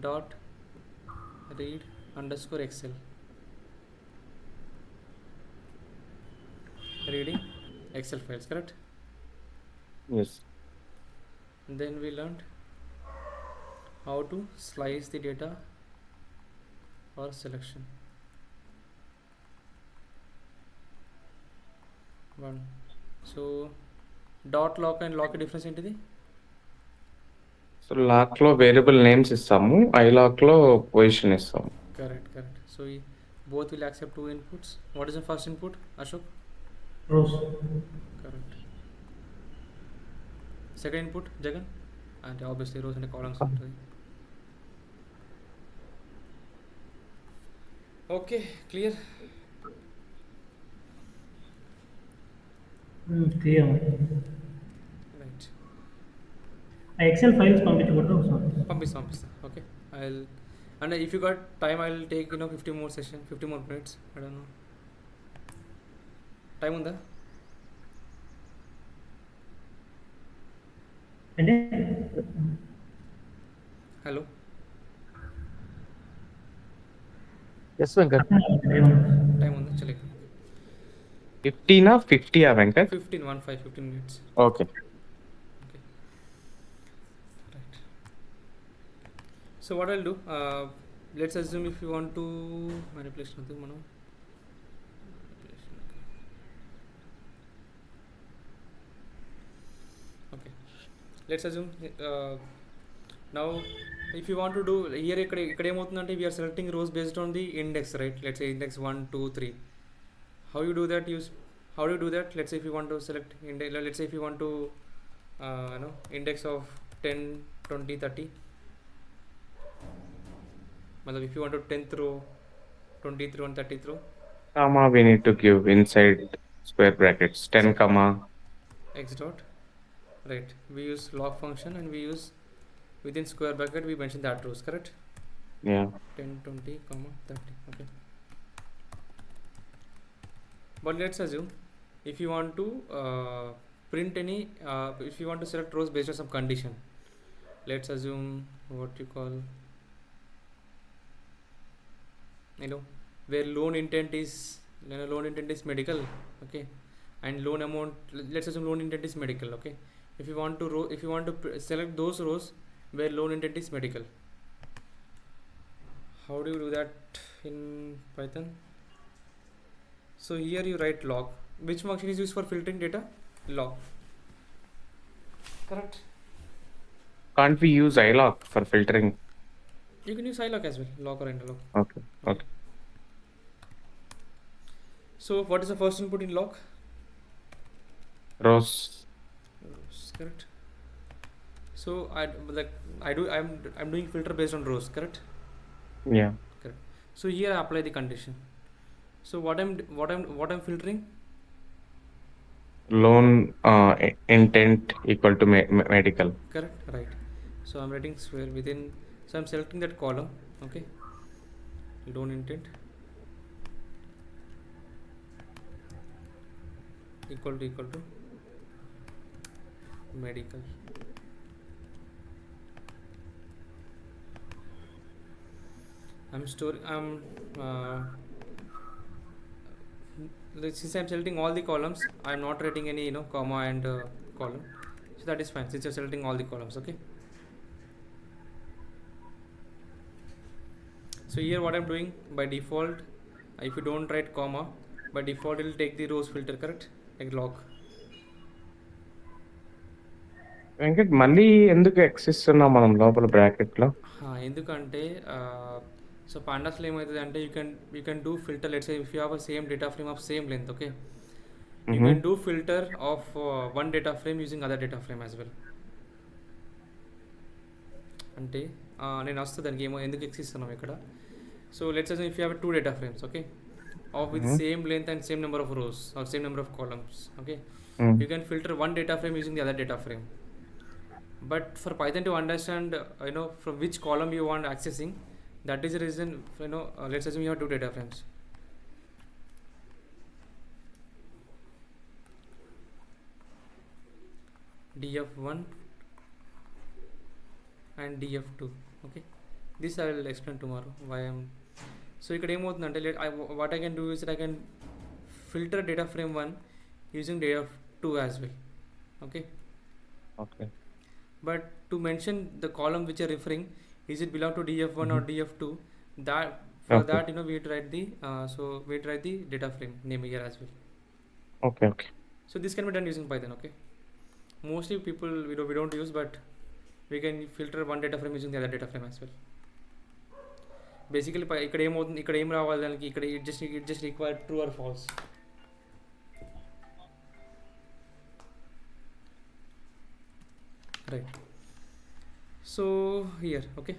Dot read underscore Excel, reading Excel files, correct? Yes. Then we learned how to slice the data or selection. One. So dot lock and lock difference ఏంటిది? So lock లో variable names ఇస్తాము, iliac లో position ఇస్తాము. Correct. So both will accept 2 inputs. What is the first input, Ashok? Rows. Correct. Second input, Jagan? And obviously rows and columns ఉంటుంది. Okay, clear? Clear. Right. Excel files పంపించకూడదు ఒకసారి. పంపిస్తా. Okay. And if you got time, I'll take 50 more minutes. I don't know. Time ఉందా? అంటే hello, yes Venkat. Time ఉందా? చలే 15 50 Venkat? 15 minutes. Okay. Right. So what I'll do, let's assume if you want to manipulation of మనం okay, let's assume now if you want to do here ఇక్కడ ఏమవుతుందంటే we are selecting rows based on the index, right? Let's say index 1 2 3. How do you do that? Let's say if you want to select let's say if you want to index of 10 20 30. Matlab if you want to 10th row, 20th row and 30th row, Comma we need to give inside square brackets 10 so comma. x dot, right, we use log function and we use within square bracket we mention that rows, correct? Yeah. 10 20 comma 30. Okay, but let's assume if you want to print any if you want to select rows based on some condition, let's assume what you call, where loan intent is medical, okay, and loan amount, let's assume loan intent is medical, okay. If you want to select those rows where loan intent is medical, how do you do that in Python? So here you write log. Which function is used for filtering data? Log, correct? Can't we use ilog for filtering? You can use ilog as well, log or interlog. Okay. Okay. So what is the first input in log? Rows. Rows, correct. So I'm doing filter based on rows, correct? Yeah. Correct. So here I apply the condition. So what I'm filtering? Loan intent equal to medical. Correct, right. So I'm writing square within, so I'm selecting that column, okay, loan intent equal to medical. Since I'm selecting all the columns, I'm not writing any comma and column, so that is fine since you're selecting all the columns, okay. So here what I'm doing by default, if you don't write comma, by default it will take the rows filter, correct, like log. Venkat మళ్ళీ ఎందుకు X ఇస్తున్నాం మనం లోపల bracket లో? ఎందుకంటే so pandas లో ఏమవుతుంది అంటే you can do filter, let's say if you have a same data frame of same length, okay, you can do filter of one data frame using other data frame as well. అంటే నేను వస్తుంది దానికి ఏమో ఎందుకు X ఇస్తున్నాం ఇక్కడ. So let's assume if you have two data frames, okay, of with same length and same number of rows or same number of columns, okay, you can filter one data frame using the other data frame. But for Python to understand from which column you want accessing, that is the reason let's assume you have two data frames. df1 and df2, okay, this I will explain tomorrow why I'm. So ఇక్కడ ఏమవుతుందంటే what I can do is that I can filter data frame 1 using data 2 as well, okay. Okay. But to mention the column which you're referring, is it belong to df1 or df2, that for that we write the write the data frame name here as well. Okay. So this can be done using Python, okay. Mostly people we don't use, but we can filter one data frame using the other data frame as well. Basically ఇక్కడ ఏమవుతుంది, ఇక్కడ ఏం రావాలి దానికి, ఇక్కడ it just require true or false. Right. So here, okay,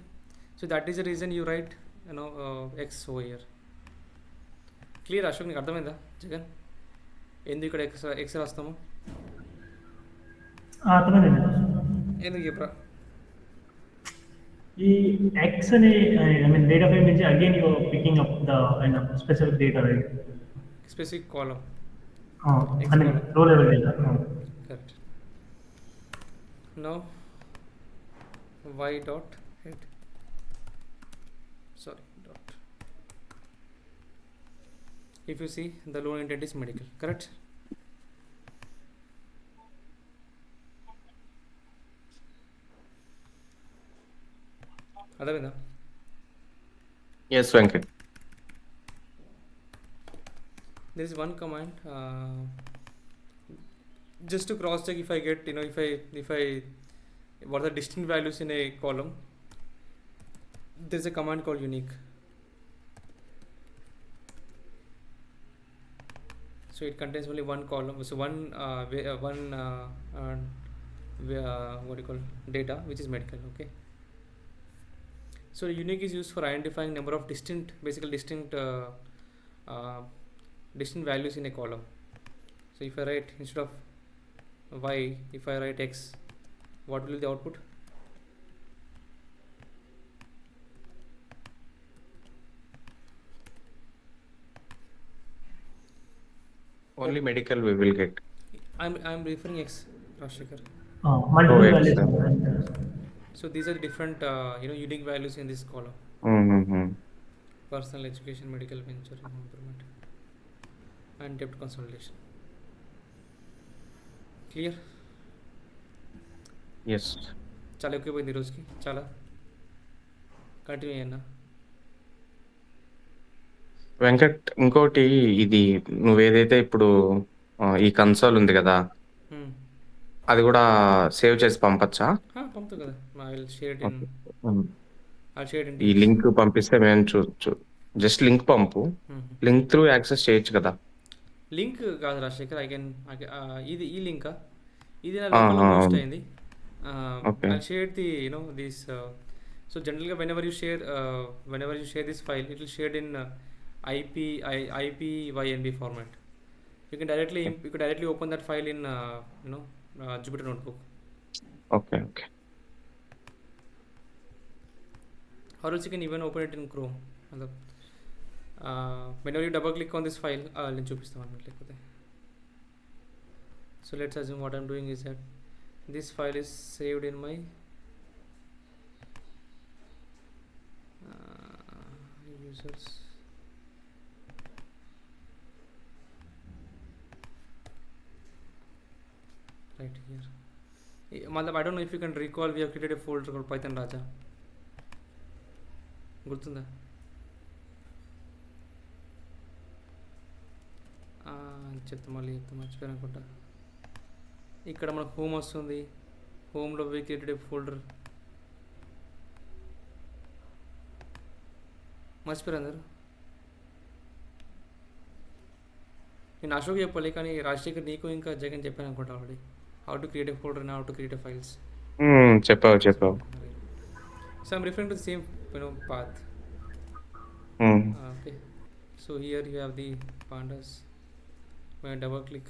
so that is the reason you write x over here. Clear Ashok, నీకు అర్థమైందా జగన్ ఎందుకు ఇక్కడ x రాస్తాము? అర్థమైందండి. ఎందుకు చెప్పరా? ఈ ఎక్స్ అనే డేటా ఫ్రేమ్ నుంచి again you picking up the specific data, right? Specific column. రో level data. Correct. Now y dot head, sorry dot, if you see the loan intent is medical, correct? అర్థమైందా? Yes, Venkat. There is one command just to cross check if I get if I what are the distinct values in a column. There is a command called unique. So it contains only one column, so one what do you call data which is medical. Okay, so unique is used for identifying number of uh, distinct values in a column. So if I write instead of y, if I write x, what will be the output? Only medical we will get. I'm referring x, Rashikar. Multiple Oh, values. So these are the different unique values in this column: Mm-hmm. personal, education, medical, venture, improvement, and debt consolidation. Clear? Yes. చాలా ఎక్కువైపోయింది ఈరోజుకి, చాలా continue అయ్యన్నా. Venkat, ఇంకోటి ఇది నువ్వేదైతే ఇప్పుడు ఈ console ఉంది కదా, అది కూడా సేవ్ చేసి పంపచ్చా? పంపుతా కదా, I will share it in Okay. I'll share in ఈ టీమ్స్. లింక్ పంపిస్తే మేము జస్ట్ లింక్ పంపు, లింక్ త్రూ యాక్సెస్ చేయొచ్చు కదా. లింక్ కాదు రాజశేఖర్, ఇది ఈ లింకా, ఇది నా లోకల్లో పోస్ట్ అయింది. Okay. I'll share the this. So జనరల్గా whenever you share this file, it will shared in IPYNB format. You can directly open that file in Jupyter Notebook. Okay. Or else you can even open it in Chrome. Whenever you double click on this file, నేను చూపిస్తాను అన్నమాట. లేకపోతే so let's assume what I'm doing is that this file is saved in my users. Right here. I don't know if you can recall, we have created a folder called Python Raja. గుర్తుందా? చెప్తా, మళ్ళీ మర్చిపోయాను అనుకుంటా. ఇక్కడ మనకు home వస్తుంది, హోమ్లో we created a folder. మర్చిపోయారు అందరు. నేను అశోక్ చెప్పాలి, కానీ రాజశేఖర్ నీకు ఇంకా జగన్ చెప్పాను అనుకుంటా already. How to create a folder and how to create a files. చెప్పావు. So I'm referring to the same path. Okay, so here you have the pandas. When I double click,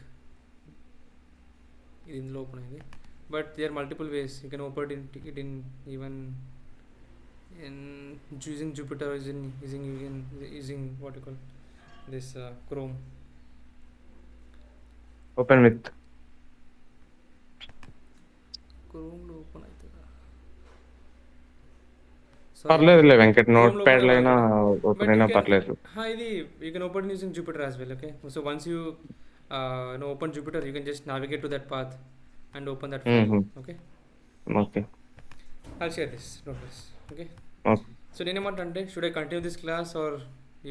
it will open it. But there are multiple ways you can open it in even in using Jupyter, using what you call this Chrome. Open with Chrome lo open aitha. పర్లేదులే Venkat, note pad అయినా open అయినా పర్లేదు. ఇది you can open using Jupyter as well. Okay, so once you open Jupyter, you can just navigate to that path and open that file. Okay, I'll share this, don't worry. Okay, so నేనేమంటే, should I continue this class or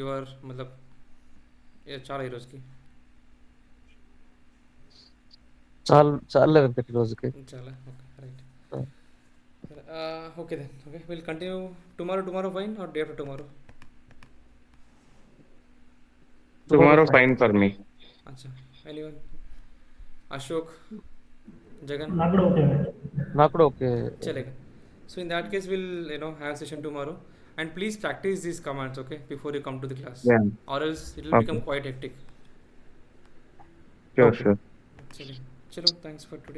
you are matlab చాలా ఈ రోజుకి చాలా వెంకట్ రోజుకి చాలా. Okay, right. Okay then. Okay, we'll continue tomorrow fine or day after tomorrow? Tomorrow fine for me. Acha, anyone? Ashok, Jagan? నాకు కూడా okay. Chalega. So in that case, we'll have session tomorrow, and please practice these commands, okay, before you come to the class. Yeah. Or else it will become quite hectic. Sure. Chalo, thanks for today.